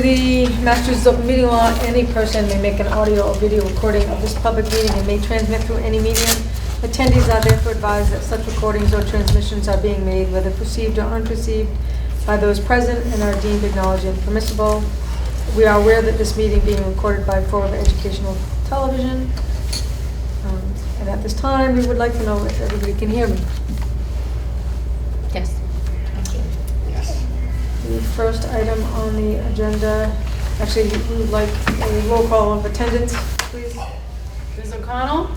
to the Massachusetts Open Meeting Law, any person may make an audio or video recording of this public meeting and may transmit through any medium. Attendees are therefore advised that such recordings or transmissions are being made, whether perceived or unperceived, by those present and are deemed acknowledged and permissible. We are aware that this meeting being recorded by Florida Educational Television. And at this time, we would like to know if everybody can hear me. Yes. Thank you. Yes. The first item on the agenda, actually, we would like a roll call of attendance, please. Ms. O'Connell?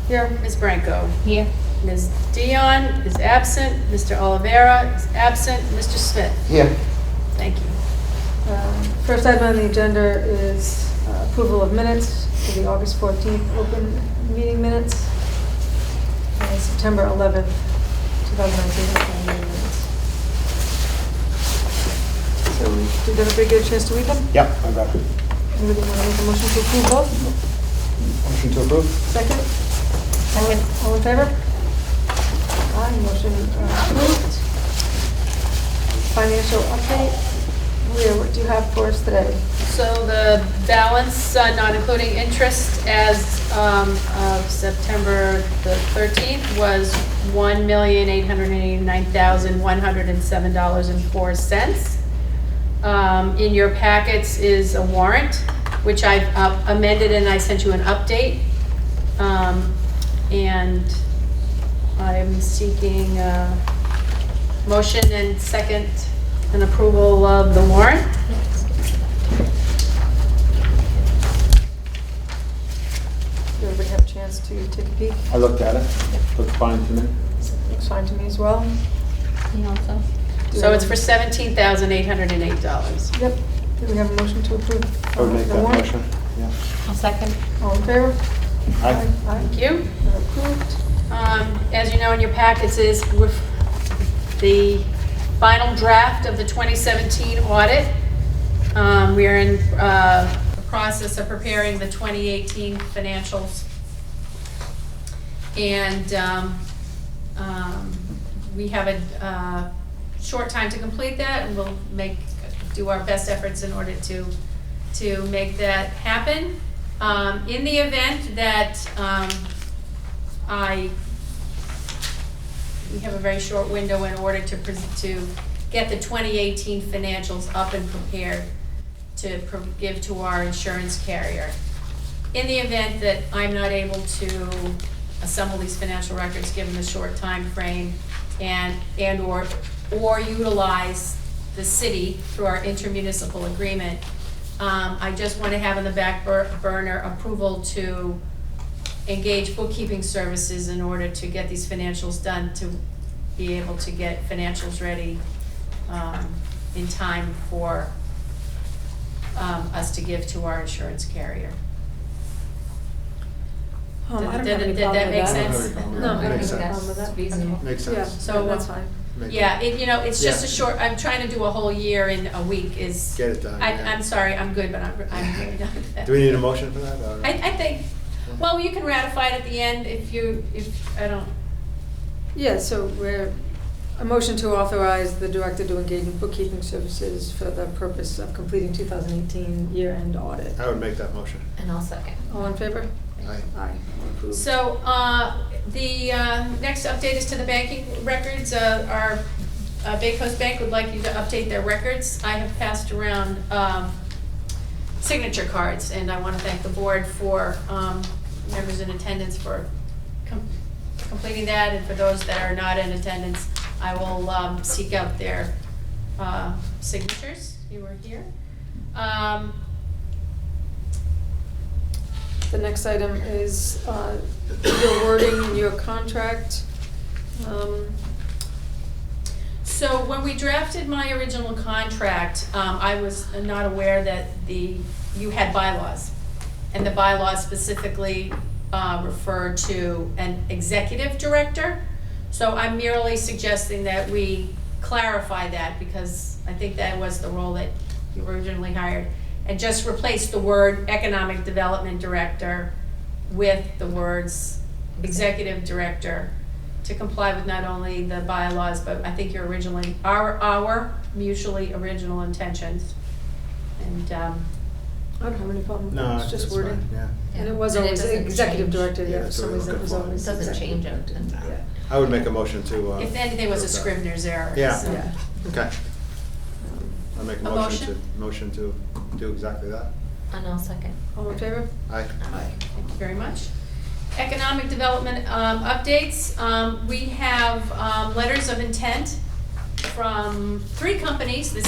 Here. Ms. Branco? Here. Ms. Dion is absent. Mr. Oliveira is absent. Mr. Smith? Here. Thank you. First item on the agenda is approval of minutes for the August 14th open meeting minutes and September 11th, 2019 meeting minutes. So did everybody get a chance to read them? Yep, I got it. Anybody want to make a motion to approve both? Motion to approve? Second? All in favor? Aye, motion approved. Financial update. Leah, what do you have for us today? So the balance, not including interest, as of September the 13th was $1,889,107.04. In your packets is a warrant, which I've amended, and I sent you an update. And I'm seeking motion and second and approval of the warrant. Did everybody have a chance to take a peek? I looked at it. Looked fine to me. Looks fine to me as well. Me also. So it's for $17,808. Yep. Do we have a motion to approve? I would make the that warrant? motion. Yeah. I'll second. All in favor? Aye. Aye. Thank you. Approved. As you know, in your packets is with the final draft of the 2017 audit. We are in the process of preparing the 2018 financials. And we have a short time to complete that, and we'll do our best efforts in order to make that happen. In the event that we have a very short window in order to get the 2018 financials up and prepared to give to our insurance carrier. In the event that I'm not able to assemble these financial records given the short time frame or utilize the city through our intermunicipal agreement, I just want to have in the back burner approval to engage bookkeeping services in order to get these financials done, to be able to get financials ready in time for us to give to our insurance carrier. I don't have any Did problem that with make that. sense? No, I Makes don't have a sense. problem with that. Reasonable. Makes Yeah, sense. So, that's fine. Make Yeah, it's just a Yeah. short, I'm trying to do a whole year in a week is. Get it done, yeah. I'm sorry, I'm good, but I'm really done with that. Do we need a motion for that? Or? I think, well, you can ratify it at the end if I don't. Yeah, so we're, a motion to authorize the director to engage in bookkeeping services for the purpose of completing 2018 year-end audit. I would make that motion. And I'll second. All in favor? Aye. Aye. Approved. So, the next update is to the banking records. Our Bay Coast Bank would like you to update their records. I have passed around signature cards, and I want to thank the board for members in attendance for completing that, and for those that are not in attendance, I will seek out their signatures. You were here. The next item is your wording in your contract. So when we drafted my original contract, I was not aware that you had bylaws. And the bylaws specifically refer to an executive director. So I'm merely suggesting that we clarify that, because I think that was the role that you originally hired. And just replace the word economic development director with the words executive director, to comply with not only the bylaws, but I think our mutually original intentions. And, I don't have any problem with No, that, it's just that's wording. fine, yeah. And it was And it always doesn't executive change. director, Yeah, yeah, for that's what some we're reason it was looking for. always. It doesn't executive change it. director. Yeah. I would make a motion to. if anything, it was a approve that. Scrivener's error. Yeah. so- Yeah. Okay. I'll make a A motion to do exactly that. And I'll second. All in favor? Aye. Thank you very much. Economic development updates. We have letters of intent from 3 companies that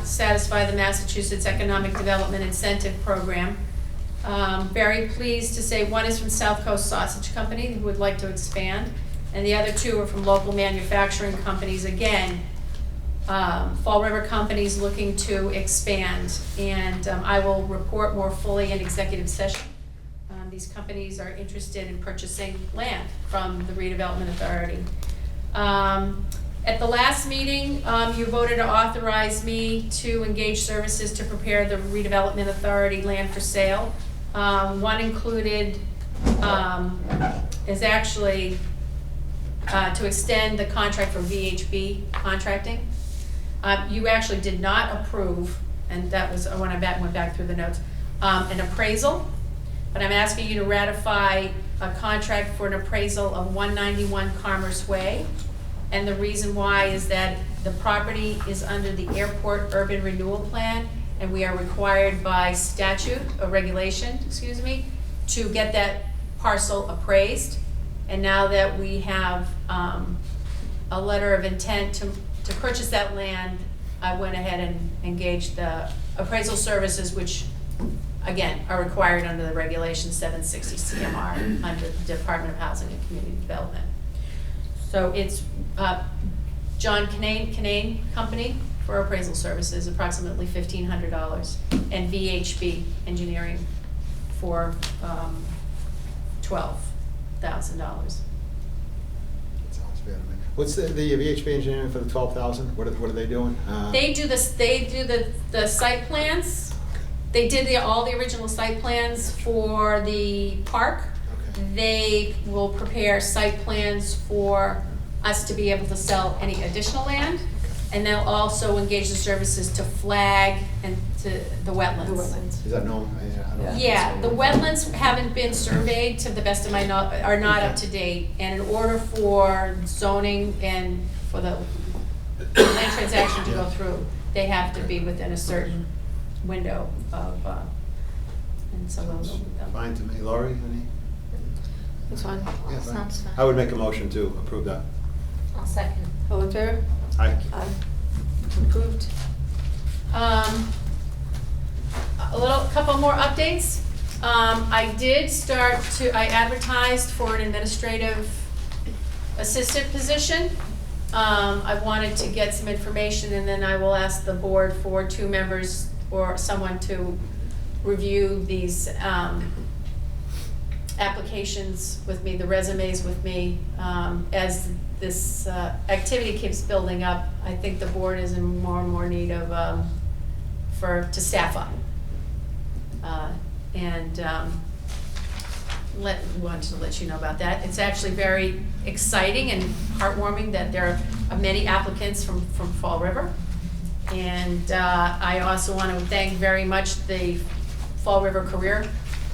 satisfy the Massachusetts Economic Development Incentive Program. Very pleased to say one is from South Coast Sausage Company, who would like to expand, and the other 2 are from local manufacturing companies, again, Fall River companies looking to expand, and I will report more fully in executive session. These companies are interested in purchasing land from the Redevelopment Authority. At the last meeting, you voted to authorize me to engage services to prepare the Redevelopment Authority land for sale. One included, is actually to extend the contract for VHB contracting. You actually did not approve, and that was when I went back through the notes, an appraisal, but I'm asking you to ratify a contract for an appraisal of 191 Commerce Way. And the reason why is that the property is under the Airport Urban Renewal Plan, and we are required by statute, or regulation, excuse me, to get that parcel appraised. And now that we have a letter of intent to purchase that land, I went ahead and engaged the appraisal services, which, again, are required under the Regulation 760 CMR under the Department of Housing and Community Development. So it's John Canane Company for appraisal services, approximately $1,500, and VHB Engineering for $12,000. That sounds fair to me. What's the VHB engineering for the 12,000? What are they doing? They do this. They do the site plans. They did all the original site plans for the park. Okay. They will prepare site plans for us to be able to sell any additional land, and they'll also engage the services to flag and to the wetlands. The wetlands. Is that known? I don't know. Yeah, the wetlands haven't been surveyed, to the best of my knowledge, are not up to date, and in order for zoning and for the land transaction to go through, they have to be within a certain window of, and so we'll go with them. Fine to me. Laurie, any? That's fine. Yeah, fine. Sounds fine. I would make a motion to approve that. I'll second. All in favor? Aye. Aye. Approved. Couple more updates. I advertised for an administrative assistant position. I wanted to get some information, and then I will ask the board for 2 members or someone to review these applications with me, the resumes with me. As this activity keeps building up, I think the board is in more and more need of, to staff up. Wanted to let you know about that. It's actually very exciting and heartwarming that there are many applicants from Fall River. And I also want to thank very much the Fall River Career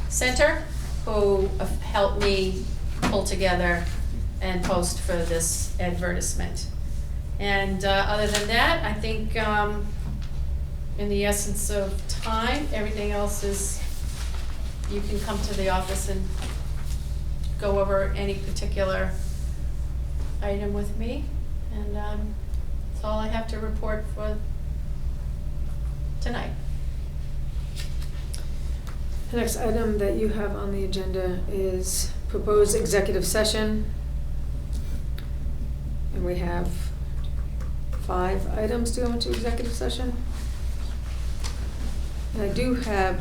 Center, who helped me pull together and post for this advertisement. And other than that, I think in the essence of time, everything else is, you can come to the office and go over any particular item with me. And that's all I have to report for tonight. The next item that you have on the agenda is proposed executive session. And we have 5 items to go into executive session. And I do have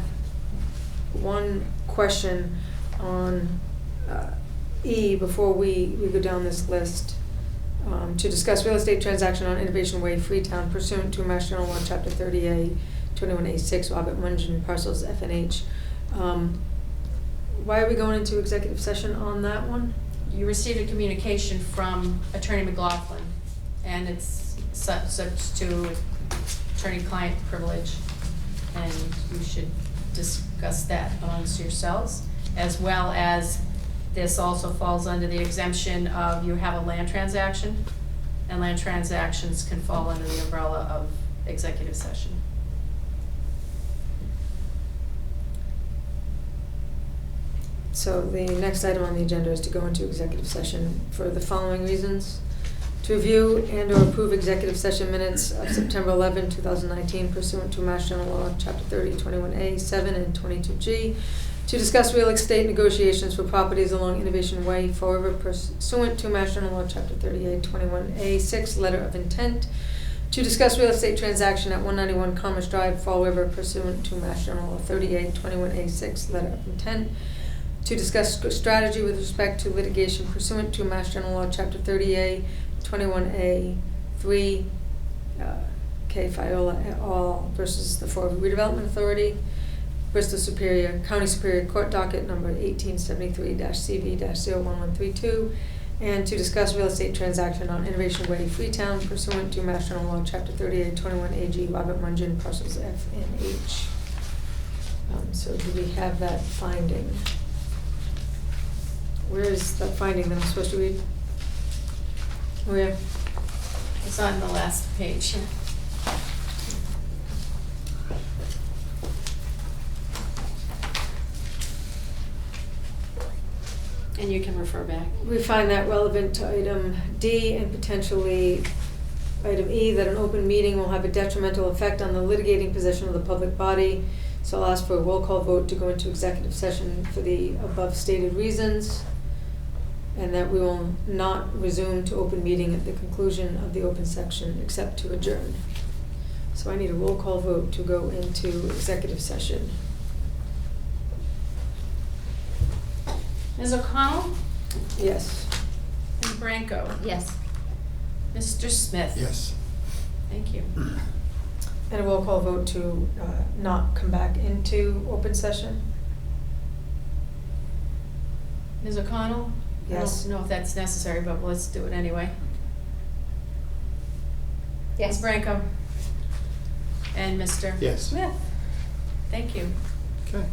one question on E before we go down this list. To discuss real estate transaction on Innovation Way, Freetown pursuant to Mass General Law, Chapter 30A, 21A6, Robert Mungen, parcels F and H. Why are we going into executive session on that one? You received a communication from Attorney McLaughlin, and it's subject to attorney-client privilege. and you should discuss that amongst yourselves, as well as this also falls under the exemption of you have a land transaction, and land transactions can fall under the umbrella of executive session. So the next item on the agenda is to go into executive session for the following reasons: to review and/or approve executive session minutes of September 11, 2019 pursuant to Mass General Law, Chapter 30, 21A, 7, and 22G, to discuss real estate negotiations for properties along Innovation Way, Fall River pursuant to Mass General Law, Chapter 38, 21A, 6, letter of intent, to discuss real estate transaction at 191 Commerce Drive, Fall River pursuant to Mass General Law 38, 21A, 6, letter of intent, to discuss strategy with respect to litigation pursuant to Mass General Law, Chapter 30A, 21A, 3, K. Fiola et al. Versus the Fall River Redevelopment Authority, Bristol Superior, County Superior Court Docket Number 1873-CV-01132, and to discuss real estate transaction on Innovation Way, Freetown, pursuant to Mass General Law, Chapter 38, 21 AG, Robert Mungin, parcels F and H. So do we have that finding? Where is that finding that I'm supposed to read? Where? It's on the last page. And you can refer back. We find that relevant to item D and potentially item E, that an open meeting will have a detrimental effect on the litigating position of the public body. So I'll ask for a roll call vote to go into executive session for the above stated reasons, and that we will not resume to open meeting at the conclusion of the open section except to adjourn. So I need a roll call vote to go into executive session. Ms. O'Connell? Yes. Ms. Branco? Yes. Mr. Smith? Yes. Thank you. And a roll call vote to not come back into open session? Ms. O'Connell? Yes. I don't know if that's necessary, but let's do it anyway. Yes. Ms. Branco? And Mr. Yes. Smith? Thank you. Okay.